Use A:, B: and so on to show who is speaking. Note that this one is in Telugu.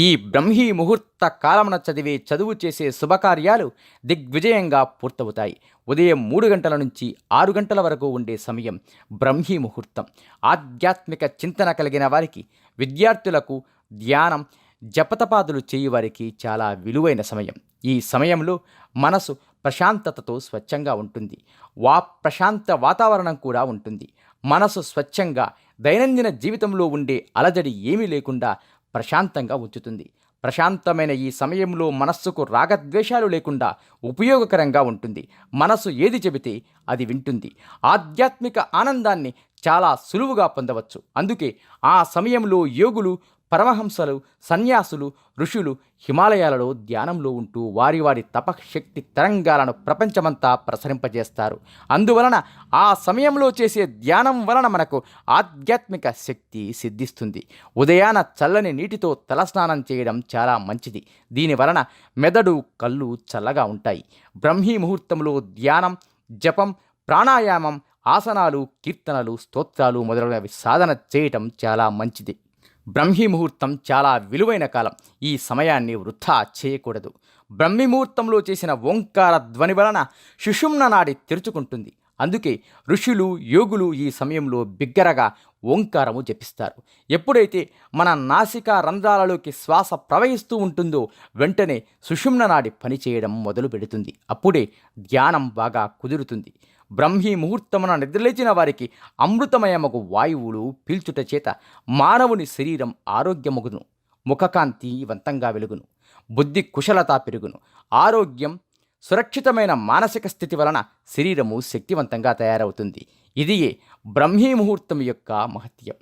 A: ఈ బ్రహ్మీ ముహూర్త కాలమున చదివే చదువు చేసే శుభకార్యాలు దిగ్విజయంగా పూర్తవుతాయి. ఉదయం 3 గంటల నుంచి 6 గంటల వరకు ఉండే సమయం బ్రహ్మీ ముహూర్తం. ఆధ్యాత్మిక చింతన కలిగిన వారికి, విద్యార్థులకు, ధ్యానం, జపతపాదులు చేయువారికి చాలా విలువైన సమయం. ఈ సమయంలో మనసు ప్రశాంతతతో స్వచ్ఛంగా ఉంటుంది. ప్రశాంత వాతావరణం కూడా ఉంటుంది. మనసు స్వచ్ఛంగా దైనందిన జీవితంలో ఉండే అలజడి ఏమీ లేకుండా ప్రశాంతంగా ఉంచుతుంది. ప్రశాంతమైన ఈ సమయంలో మనస్సుకు రాగద్వేషాలు లేకుండా ఉపయోగకరంగా ఉంటుంది. మనసు ఏది చెబితే అది వింటుంది. ఆధ్యాత్మిక ఆనందాన్ని చాలా సులువుగా పొందవచ్చు. అందుకే ఆ సమయంలో యోగులు, పరమహంసలు, సన్యాసులు, ఋషులు హిమాలయాలలో ధ్యానంలో ఉంటూ వారి వారి తపశక్తి తరంగాలను ప్రపంచమంతా ప్రసరింపజేస్తారు. అందువలన ఆ సమయంలో చేసే ధ్యానం వలన మనకు ఆధ్యాత్మిక శక్తి సిద్ధిస్తుంది. ఉదయాన చల్లని నీటితో తలస్నానం చేయడం చాలా మంచిది. దీనివలన మెదడు, కళ్ళు చల్లగా ఉంటాయి. బ్రహ్మీ ముహూర్తంలో ధ్యానం, జపం, ప్రాణాయామం, ఆసనాలు, కీర్తనలు, స్తోత్రాలు మొదలైనవి సాధన చేయటం చాలా మంచిది. బ్రహ్మీ ముహూర్తం చాలా విలువైన కాలం. ఈ సమయాన్ని వృథా చేయకూడదు. బ్రహ్మీ ముహూర్తంలో చేసిన ఓంకార ధ్వని వలన సుషుమ్న నాడి తెరుచుకుంటుంది. అందుకే ఋషులు, యోగులు ఈ సమయంలో బిగ్గరగా ఓంకారము జపిస్తారు. ఎప్పుడైతే మన నాసికా రంధ్రాలలోకి శ్వాస ప్రవహిస్తూ ఉంటుందో వెంటనే సుషుమ్న నాడి పనిచేయడం మొదలు పెడుతుంది. అప్పుడే ధ్యానం బాగా కుదురుతుంది. బ్రహ్మీ ముహూర్తమున నిద్రలేచిన వారికి అమృతమయమగు వాయువులు పీల్చుట చేత మానవుని శరీరం ఆరోగ్యమగును, ముఖకాంతివంతంగా వెలుగును, బుద్ధి కుశలత పెరుగును. ఆరోగ్యం, సురక్షితమైన మానసిక స్థితి వలన శరీరము శక్తివంతంగా తయారవుతుంది. ఇదియే బ్రహ్మీ ముహూర్తం యొక్క మహత్యం.